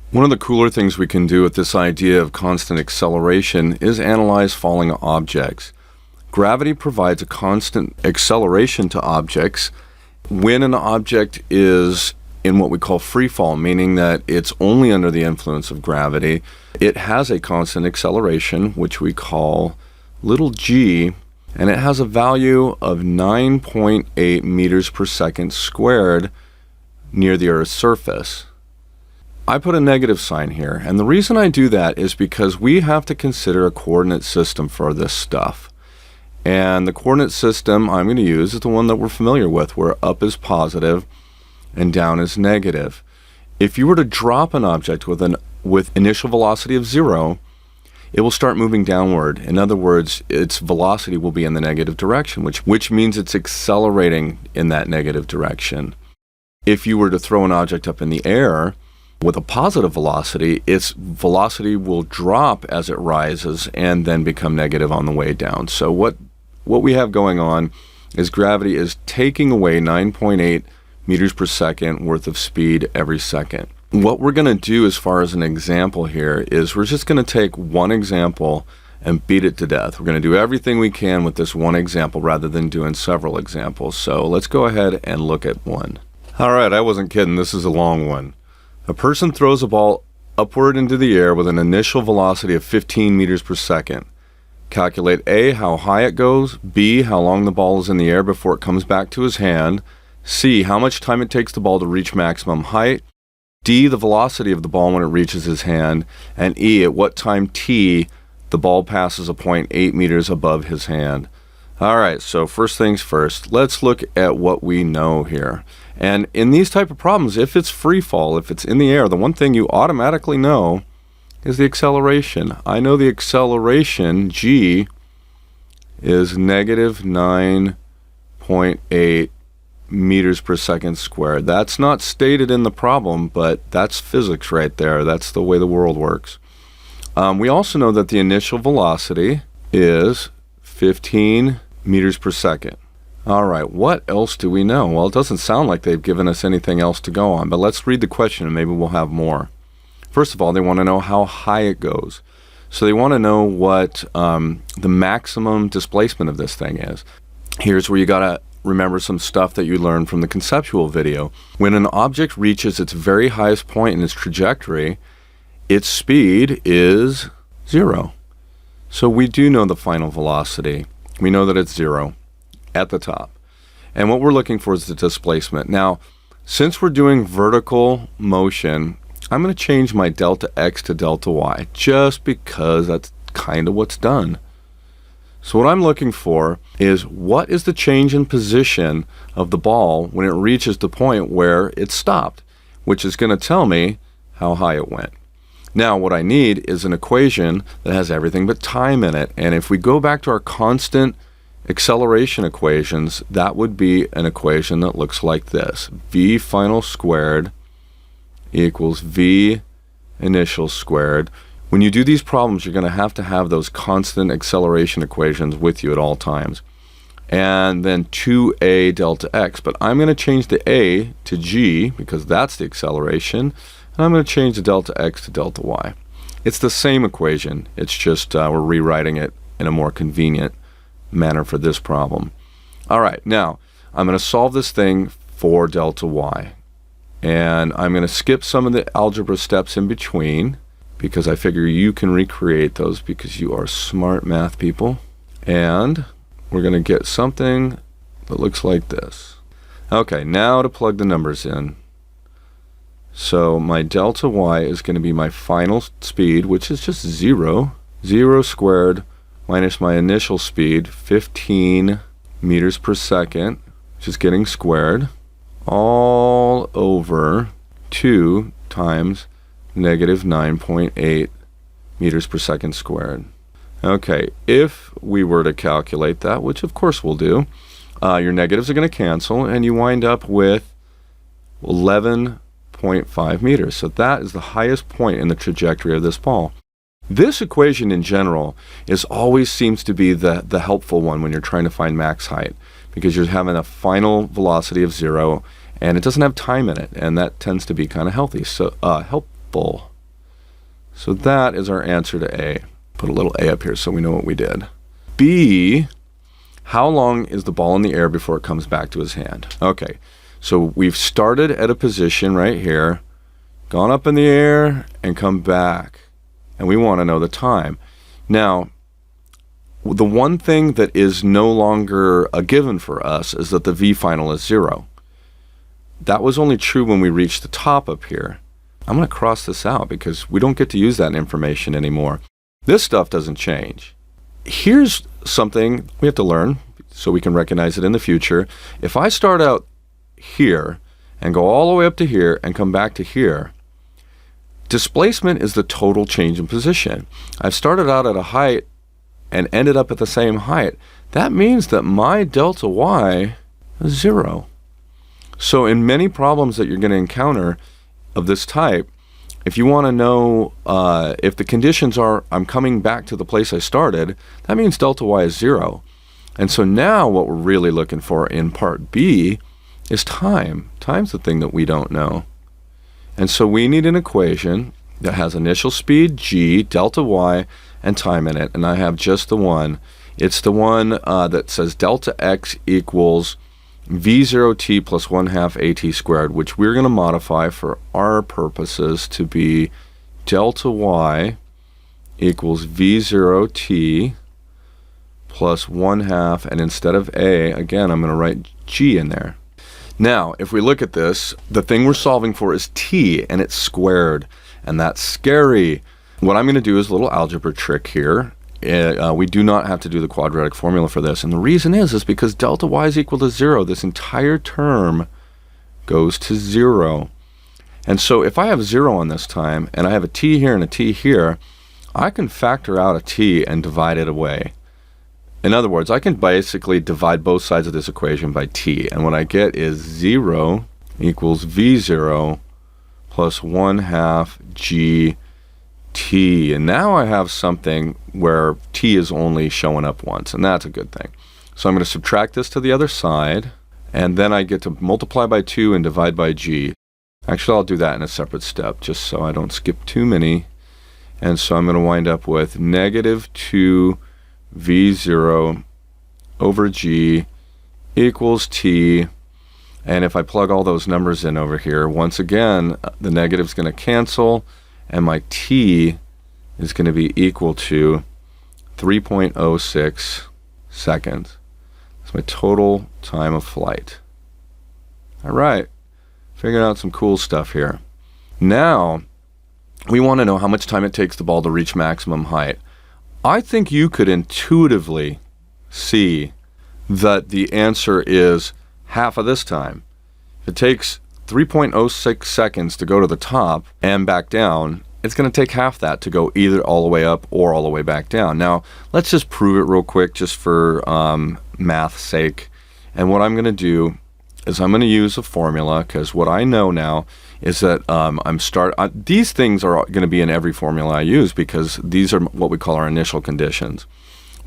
One of the cooler things we can do with this idea of constant acceleration is analyze falling objects. Gravity provides a constant acceleration to objects when an object is in what we call free fall, meaning that it's only under the influence of gravity. It has a constant acceleration, which we call little g, and it has a value of 9.8 meters per second squared near the Earth's surface. I put a negative sign here, and the reason I do that is because we have to consider a coordinate system for this stuff. And the coordinate system I'm going to use is the one that we're familiar with, where up is positive and down is negative. If you were to drop an object with initial velocity of 0, it will start moving downward. In other words, its velocity will be in the negative direction, which means it's accelerating in that negative direction. If you were to throw an object up in the air with a positive velocity, its velocity will drop as it rises and then become negative on the way down. So what we have going on is gravity is taking away 9.8 meters per second worth of speed every second. What we're going to do as far as an example here is we're just going to take one example and beat it to death. We're going to do everything we can with this one example rather than doing several examples. So let's go ahead and look at one. All right, I wasn't kidding. This is a long one. A person throws a ball upward into the air with an initial velocity of 15 meters per second. Calculate A, how high it goes, B, how long the ball is in the air before it comes back to his hand, C, how much time it takes the ball to reach maximum height, D, the velocity of the ball when it reaches his hand, and E, at what time T the ball passes a point 8 meters above his hand. All right, so first things first, let's look at what we know here. And in these type of problems, if it's free fall, if it's in the air, the one thing you automatically know is the acceleration. I know the acceleration, g, is negative 9.8 meters per second squared. That's not stated in the problem, but that's physics right there. That's the way the world works. We also know that the initial velocity is 15 meters per second. All right, what else do we know? Well, it doesn't sound like they've given us anything else to go on, but let's read the question and maybe we'll have more. First of all, they want to know how high it goes. So they want to know what the maximum displacement of this thing is. Here's where you got to remember some stuff that you learned from the conceptual video. When an object reaches its very highest point in its trajectory, its speed is 0. So we do know the final velocity. We know that it's 0 at the top. And what we're looking for is the displacement. Now, since we're doing vertical motion, I'm going to change my delta x to delta y just because that's kind of what's done. So what I'm looking for is what is the change in position of the ball when it reaches the point where it stopped, which is going to tell me how high it went. Now what I need is an equation that has everything but time in it. And if we go back to our constant acceleration equations, that would be an equation that looks like this. V final squared equals V initial squared. When you do these problems, you're going to have those constant acceleration equations with you at all times. And then 2a delta x. But I'm going to change the a to g because that's the acceleration. And I'm going to change the delta x to delta y. It's the same equation. It's just we're rewriting it in a more convenient manner for this problem. All right, now I'm going to solve this thing for delta y. And I'm going to skip some of the algebra steps in between because I figure you can recreate those because you are smart math people. And we're going to get something that looks like this. Okay, now to plug the numbers in. So my delta y is going to be my final speed, which is just 0. 0 squared minus my initial speed, 15 meters per second, which is getting squared, all over 2 times negative 9.8 meters per second squared. Okay, if we were to calculate that, which of course we'll do, your negatives are going to cancel and you wind up with 11.5 meters. So that is the highest point in the trajectory of this ball. This equation in general always seems to be the helpful one when you're trying to find max height because you're having a final velocity of 0 and it doesn't have time in it, and that tends to be kind of healthy, so helpful. So that is our answer to A. Put a little A up here so we know what we did. B, how long is the ball in the air before it comes back to his hand? Okay, so we've started at a position right here, gone up in the air, and come back. And we want to know the time. Now, the one thing that is no longer a given for us is that the V final is 0. That was only true when we reached the top up here. I'm going to cross this out because we don't get to use that information anymore. This stuff doesn't change. Here's something we have to learn so we can recognize it in the future. If I start out here and go all the way up to here and come back to here, displacement is the total change in position. I've started out at a height and ended up at the same height. That means that my delta y is 0. So in many problems that you're going to encounter of this type, if you want to know if the conditions are I'm coming back to the place I started, that means delta y is 0. And so now what we're really looking for in part B is time. Time's the thing that we don't know. And so we need an equation that has initial speed, g, delta y, and time in it. And I have just the one. It's the one that says delta x equals v0t plus 1/2 at squared, which we're going to modify for our purposes to be delta y equals v0t plus 1/2, and instead of a, again, I'm going to write g in there. Now, if we look at this, the thing we're solving for is t, and it's squared, and that's scary. What I'm going to do is a little algebra trick here. We do not have to do the quadratic formula for this, and the reason is because delta y is equal to 0. This entire term goes to 0. And so if I have 0 on this time, and I have a t here and a t here, I can factor out a t and divide it away. In other words, I can basically divide both sides of this equation by t, and what I get is 0 equals v0 plus 1/2 g t, and now I have something where t is only showing up once, and that's a good thing. So I'm going to subtract this to the other side, and then I get to multiply by 2 and divide by g. Actually, I'll do that in a separate step just so I don't skip too many. And so I'm going to wind up with negative 2 v0 over g equals t. And if I plug all those numbers in over here, once again, the negative's going to cancel, and my t is going to be equal to 3.06 seconds. That's my total time of flight. All right, figuring out some cool stuff here. Now, we want to know how much time it takes the ball to reach maximum height. I think you could intuitively see that the answer is half of this time. If it takes 3.06 seconds to go to the top and back down, it's going to take half that to go either all the way up or all the way back down. Now, let's just prove it real quick just for math's sake. And what I'm going to do is I'm going to use a formula, because what I know now is that these things are going to be in every formula I use, because these are what we call our initial conditions.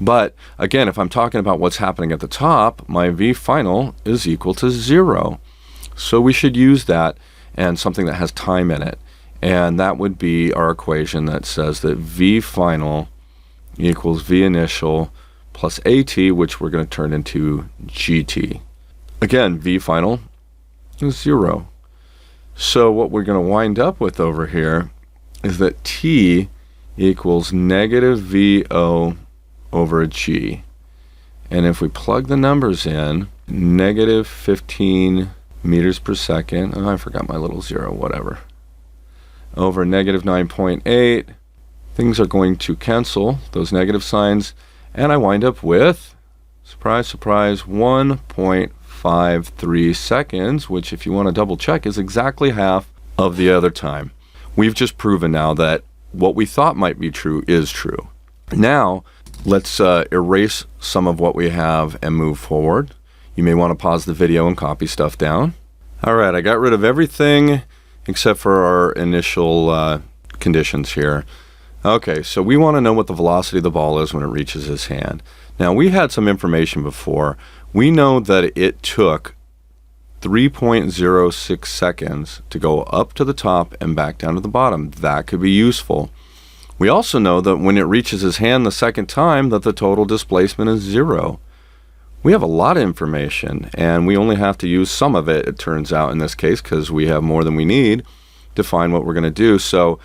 But again, if I'm talking about what's happening at the top, my V final is equal to 0. So we should use that and something that has time in it. And that would be our equation that says that V final equals V initial plus AT, which we're going to turn into GT. Again, V final is 0. So what we're going to wind up with over here is that T equals negative VO over G. And if we plug the numbers in, negative 15 meters per second, oh, I forgot my little 0, whatever, over negative 9.8, things are going to cancel, those negative signs, and I wind up with, surprise, surprise, 1.53 seconds, which if you want to double check is exactly half of the other time. We've just proven now that what we thought might be true is true. Now, let's erase some of what we have and move forward. You may want to pause the video and copy stuff down. All right, I got rid of everything except for our initial conditions here. Okay, so we want to know what the velocity of the ball is when it reaches his hand. Now, we had some information before. We know that it took 3.06 seconds to go up to the top and back down to the bottom. That could be useful. We also know that when it reaches his hand the second time, that the total displacement is 0. We have a lot of information, and we only have to use some of it, it turns out, in this case, because we have more than we need to find what we're going to do. So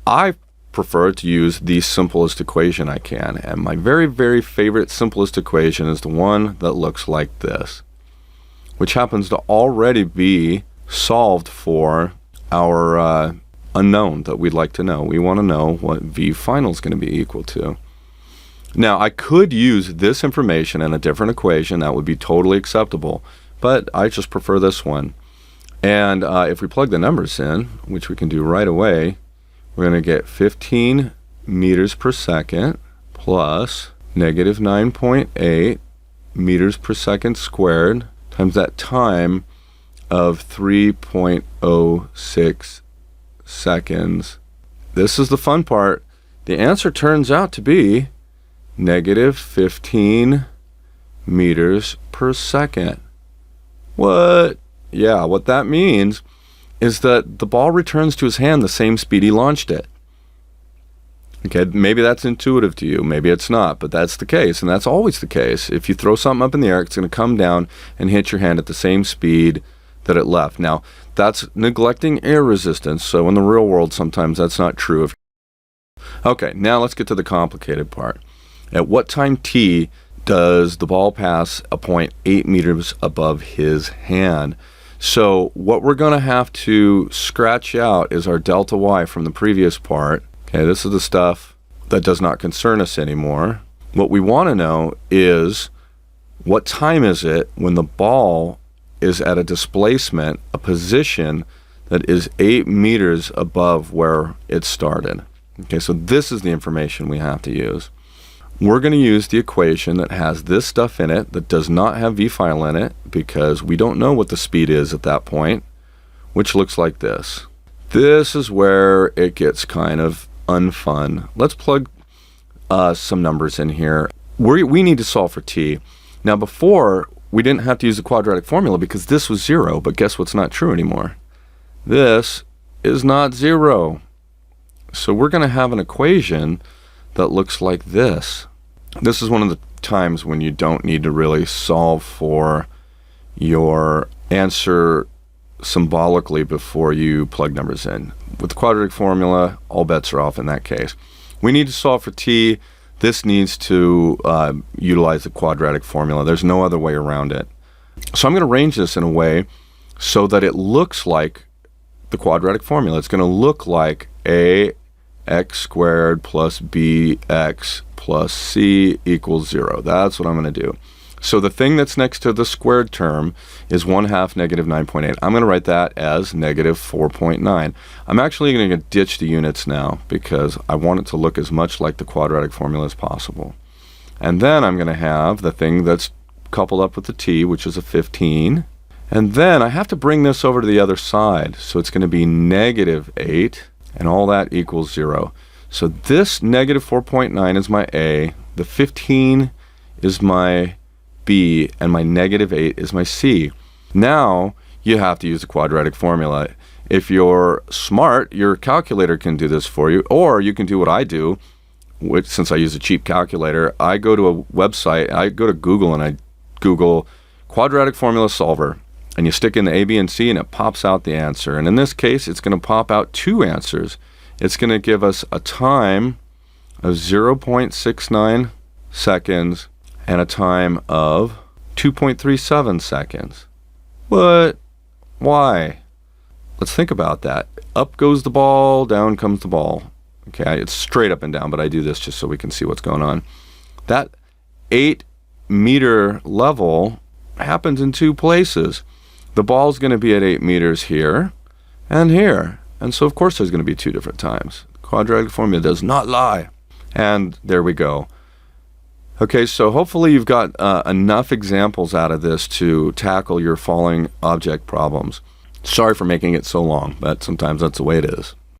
I prefer to use the simplest equation I can. And my very, very favorite simplest equation is the one that looks like this, which happens to already be solved for our unknown that we'd like to know. We want to know what V final is going to be equal to. Now, I could use this information in a different equation. That would be totally acceptable, but I just prefer this one. And if we plug the numbers in, which we can do right away, we're going to get 15 meters per second plus negative 9.8 meters per second squared times that time of 3.06 seconds. This is the fun part. The answer turns out to be negative 15 meters per second. What? Yeah, what that means is that the ball returns to his hand the same speed he launched it. Okay, maybe that's intuitive to you, maybe it's not, but that's the case, and that's always the case. If you throw something up in the air, it's going to come down and hit your hand at the same speed that it left. Now, that's neglecting air resistance, so in the real world, sometimes that's not true. Okay, now let's get to the complicated part. At what time t does the ball pass a point 8 meters above his hand? So what we're going to have to scratch out is our delta y from the previous part. Okay, this is the stuff that does not concern us anymore. What we want to know is what time is it when the ball is at a displacement, a position that is 8 meters above where it started. Okay, so this is the information we have to use. We're going to use the equation that has this stuff in it that does not have V final in it because we don't know what the speed is at that point, which looks like this. This is where it gets kind of unfun. Let's plug some numbers in here. We need to solve for t. Now before, we didn't have to use the quadratic formula because this was 0, but guess what's not true anymore? This is not 0. So we're going to have an equation that looks like this. This is one of the times when you don't need to really solve for your answer symbolically before you plug numbers in. With the quadratic formula, all bets are off in that case. We need to solve for t. This needs to utilize the quadratic formula. There's no other way around it. So I'm going to arrange this in a way so that it looks like the quadratic formula. It's going to look like ax squared plus bx plus c equals 0. That's what I'm going to do. So the thing that's next to the squared term is 1/2 negative 9.8. I'm going to write that as negative 4.9. I'm actually going to ditch the units now because I want it to look as much like the quadratic formula as possible. And then I'm going to have the thing that's coupled up with the t, which is a 15. And then I have to bring this over to the other side. So it's going to be negative 8, and all that equals 0. So this negative 4.9 is my a, the 15 is my b, and my negative 8 is my c. Now you have to use the quadratic formula. If you're smart, your calculator can do this for you, or you can do what I do, which, since I use a cheap calculator, I go to a website, I go to Google and I Google quadratic formula solver, and you stick in the a, b, and c, and it pops out the answer. And in this case, it's going to pop out 2 answers. It's going to give us a time of 0.69 seconds and a time of 2.37 seconds. What? Why? Let's think about that. Up goes the ball, down comes the ball. Okay, it's straight up and down, but I do this just so we can see what's going on. That 8-meter level happens in 2 places. The ball's going to be at 8 meters here and here. And so, of course, there's going to be 2 different times. Quadratic formula does not lie. And there we go. Okay, so hopefully you've got enough examples out of this to tackle your falling object problems. Sorry for making it so long, but sometimes that's the way it is.